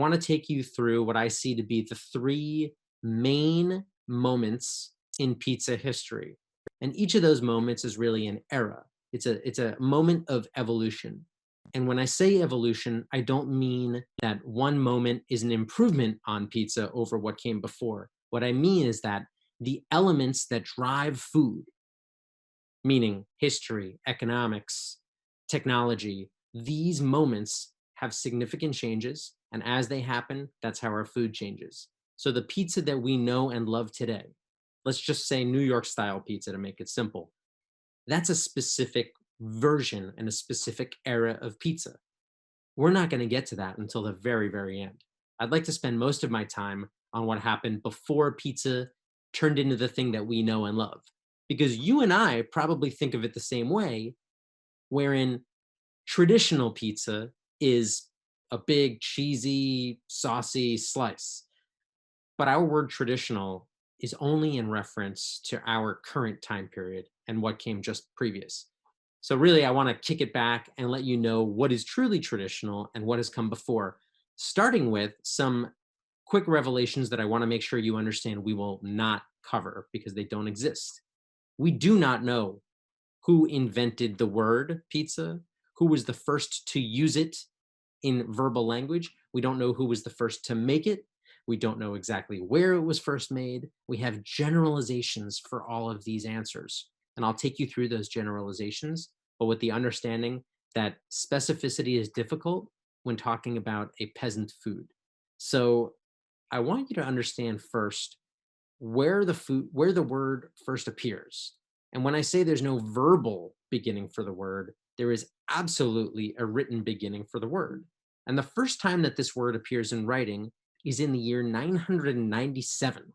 want to take you through what I see to be the three main moments in pizza history. And each of those moments is really an era. It's a moment of evolution. And when I say evolution, I don't mean that one moment is an improvement on pizza over what came before. What I mean is that the elements that drive food, meaning history, economics, technology, these moments have significant changes. And as they happen, that's how our food changes. So the pizza that we know and love today, let's just say New York style pizza to make it simple, that's a specific version and a specific era of pizza. We're not going to get to that until the very, very end. I'd like to spend most of my time on what happened before pizza turned into the thing that we know and love. Because you and I probably think of it the same way, wherein traditional pizza is a big, cheesy, saucy slice. But our word traditional is only in reference to our current time period and what came just previous. So really, I want to kick it back and let you know what is truly traditional and what has come before, starting with some quick revelations that I want to make sure you understand we will not cover because they don't exist. We do not know who invented the word pizza, who was the first to use it in verbal language. We don't know who was the first to make it. We don't know exactly where it was first made. We have generalizations for all of these answers. And I'll take you through those generalizations, but with the understanding that specificity is difficult when talking about a peasant food. So I want you to understand first where the word first appears. And when I say there's no verbal beginning for the word, there is absolutely a written beginning for the word. And the first time that this word appears in writing is in the year 997.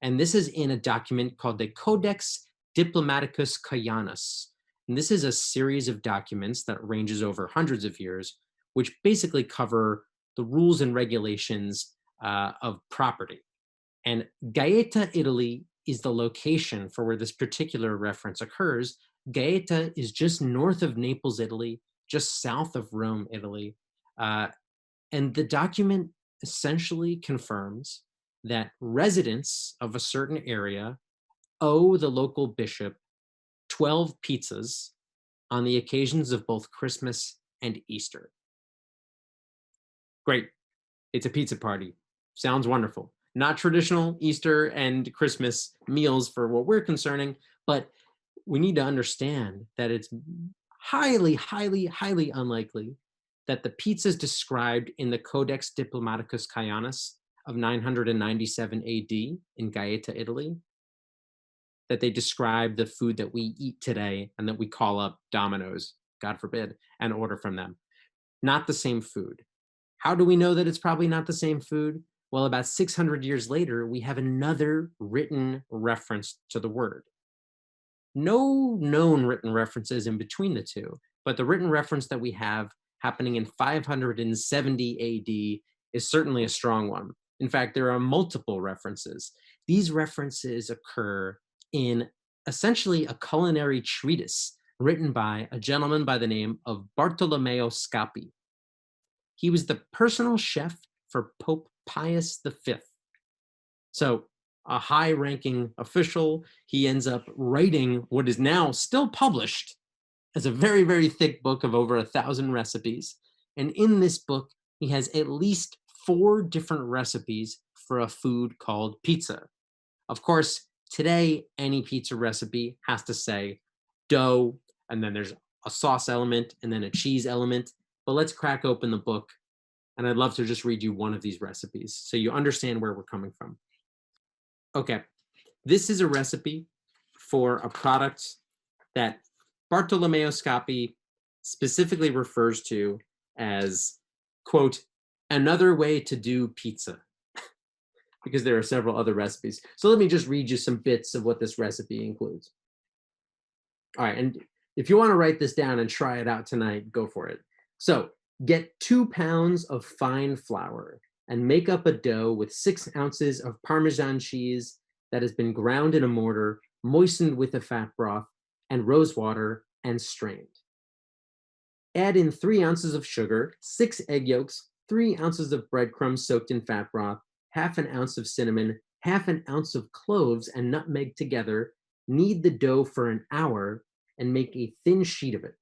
And this is in a document called the Codex Diplomaticus Caianus. And this is a series of documents that ranges over hundreds of years, which basically cover the rules and regulations of property. And Gaeta, Italy is the location for where this particular reference occurs. Gaeta is just north of Naples, Italy, just south of Rome, Italy. And the document essentially confirms that residents of a certain area owe the local bishop 12 pizzas on the occasions of both Christmas and Easter. Great. It's a pizza party. Sounds wonderful. Not traditional Easter and Christmas meals for what we're concerning, but we need to understand that it's highly, highly, highly unlikely that the pizzas described in the Codex Diplomaticus Caianus of 997 AD in Gaeta, Italy, that they describe the food that we eat today and that we call up Domino's, God forbid, and order from them. Not the same food. How do we know that it's probably not the same food? Well, about 600 years later, we have another written reference to the word. No known written references in between the two, but the written reference that we have happening in 570 AD is certainly a strong one. In fact, there are multiple references. These references occur in essentially a culinary treatise written by a gentleman by the name of Bartolomeo Scappi. He was the personal chef for Pope Pius V. So a high-ranking official, he ends up writing what is now still published as a very, very thick book of over 1,000 recipes. And in this book, he has at least 4 different recipes for a food called pizza. Of course, today, any pizza recipe has to say dough, and then there's a sauce element, and then a cheese element. But let's crack open the book, and I'd love to just read you one of these recipes so you understand where we're coming from. Okay, this is a recipe for a product that Bartolomeo Scappi specifically refers to as, quote, another way to do pizza, because there are several other recipes. So let me just read you some bits of what this recipe includes. All right, and if you want to write this down and try it out tonight, go for it. So get 2 pounds of fine flour and make up a dough with 6 ounces of Parmesan cheese that has been ground in a mortar, moistened with a fat broth and rose water, and strained. Add in 3 ounces of sugar, 6 egg yolks, 3 ounces of breadcrumbs soaked in fat broth, half an ounce of cinnamon, half an ounce of cloves and nutmeg together. Knead the dough for an hour and make a thin sheet of it.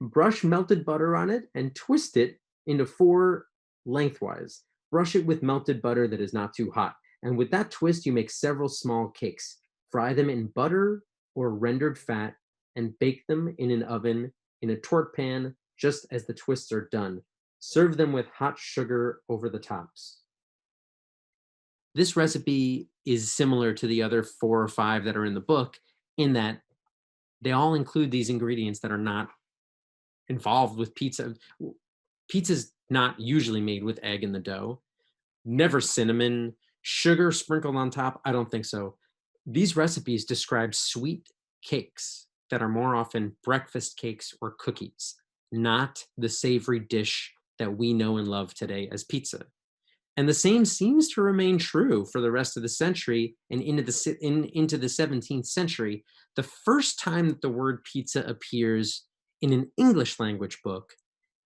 Brush melted butter on it and twist it into 4 lengthwise. Brush it with melted butter that is not too hot. And with that twist, you make several small cakes. Fry them in butter or rendered fat and bake them in an oven in a torte pan just as the twists are done. Serve them with hot sugar over the tops. This recipe is similar to the other 4 or 5 that are in the book in that they all include these ingredients that are not involved with pizza. Pizza's not usually made with egg in the dough, never cinnamon, sugar sprinkled on top. I don't think so. These recipes describe sweet cakes that are more often breakfast cakes or cookies, not the savory dish that we know and love today as pizza. And the same seems to remain true for the rest of the century and into the 17th century. The first time that the word pizza appears in an English language book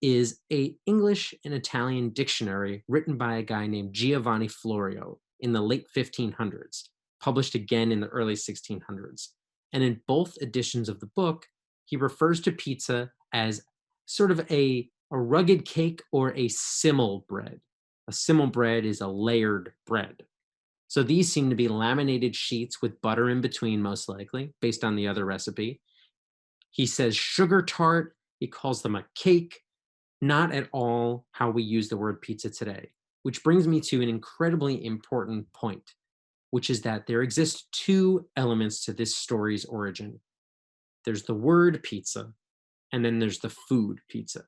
is a English and Italian dictionary written by a guy named Giovanni Florio in the late 1500s, published again in the early 1600s. And in both editions of the book, he refers to pizza as sort of a rugged cake or a simul bread. A simul bread is a layered bread. So these seem to be laminated sheets with butter in between, most likely, based on the other recipe. He says sugar tart. He calls them a cake. Not at all how we use the word pizza today, which brings me to an incredibly important point, which is that there exist 2 elements to this story's origin. There's the word pizza, and then there's the food pizza.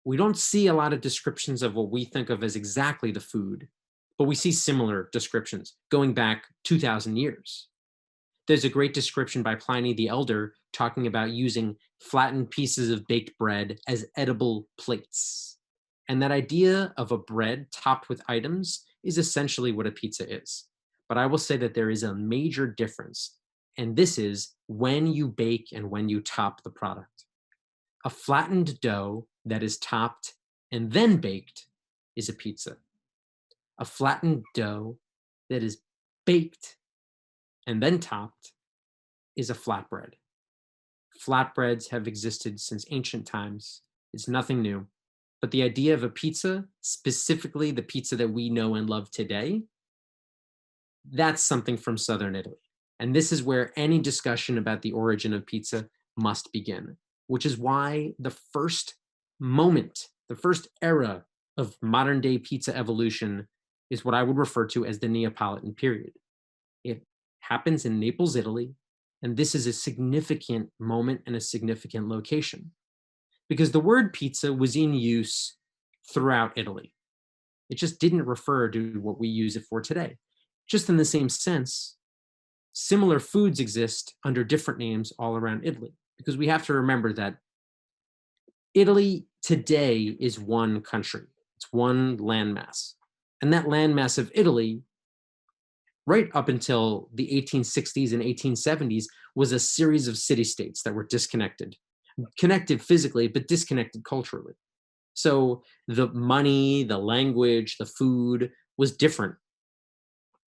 We don't see a lot of descriptions of what we think of as exactly the food, but we see similar descriptions going back 2,000 years. There's a great description by Pliny the Elder talking about using flattened pieces of baked bread as edible plates. And that idea of a bread topped with items is essentially what a pizza is. But I will say that there is a major difference, and this is when you bake and when you top the product. A flattened dough that is topped and then baked is a pizza. A flattened dough that is baked and then topped is a flatbread. Flatbreads have existed since ancient times. It's nothing new. But the idea of a pizza, specifically the pizza that we know and love today, that's something from southern Italy. And this is where any discussion about the origin of pizza must begin, which is why the first moment, the first era of modern day pizza evolution is what I would refer to as the Neapolitan period. It happens in Naples, Italy, and this is a significant moment and a significant location because the word pizza was in use throughout Italy. It just didn't refer to what we use it for today. Just in the same sense, similar foods exist under different names all around Italy because we have to remember that Italy today is one country. It's one landmass. And that landmass of Italy, right up until the 1860s and 1870s, was a series of city-states that were disconnected, connected physically, but disconnected culturally. So the money, the language, the food was different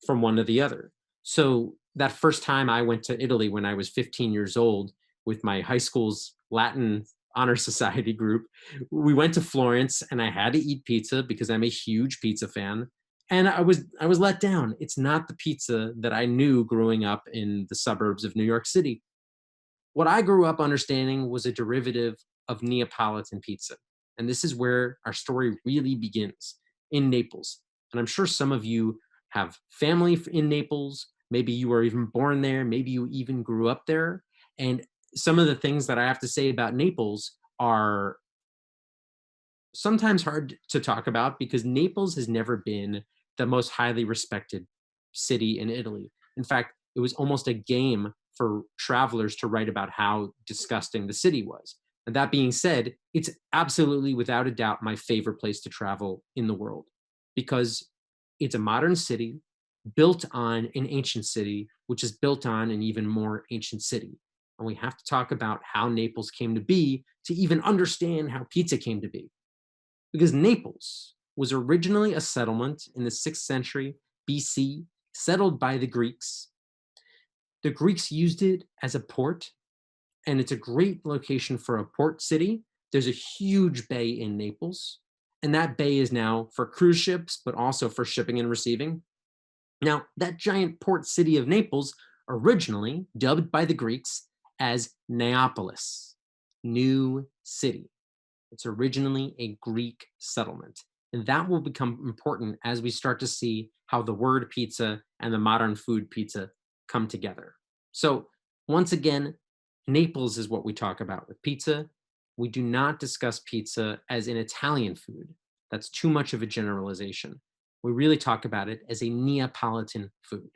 from one to the other. So that first time I went to Italy when I was 15 years old with my high school's Latin honor society group, we went to Florence and I had to eat pizza because I'm a huge pizza fan. And I was let down. It's not the pizza that I knew growing up in the suburbs of New York City. What I grew up understanding was a derivative of Neapolitan pizza. And this is where our story really begins in Naples. And I'm sure some of you have family in Naples. Maybe you were even born there. Maybe you even grew up there. And some of the things that I have to say about Naples are sometimes hard to talk about because Naples has never been the most highly respected city in Italy. In fact, it was almost a game for travelers to write about how disgusting the city was. And that being said, it's absolutely without a doubt my favorite place to travel in the world because it's a modern city built on an ancient city, which is built on an even more ancient city. And we have to talk about how Naples came to be to even understand how pizza came to be. Because Naples was originally a settlement in the 6th century BC, settled by the Greeks. The Greeks used it as a port, and it's a great location for a port city. There's a huge bay in Naples, and that bay is now for cruise ships, but also for shipping and receiving. Now, that giant port city of Naples, originally dubbed by the Greeks as Neapolis, new city. It's originally a Greek settlement. And that will become important as we start to see how the word pizza and the modern food pizza come together. So, once again, Naples is what we talk about with pizza. We do not discuss pizza as an Italian food. That's too much of a generalization. We really talk about it as a Neapolitan food.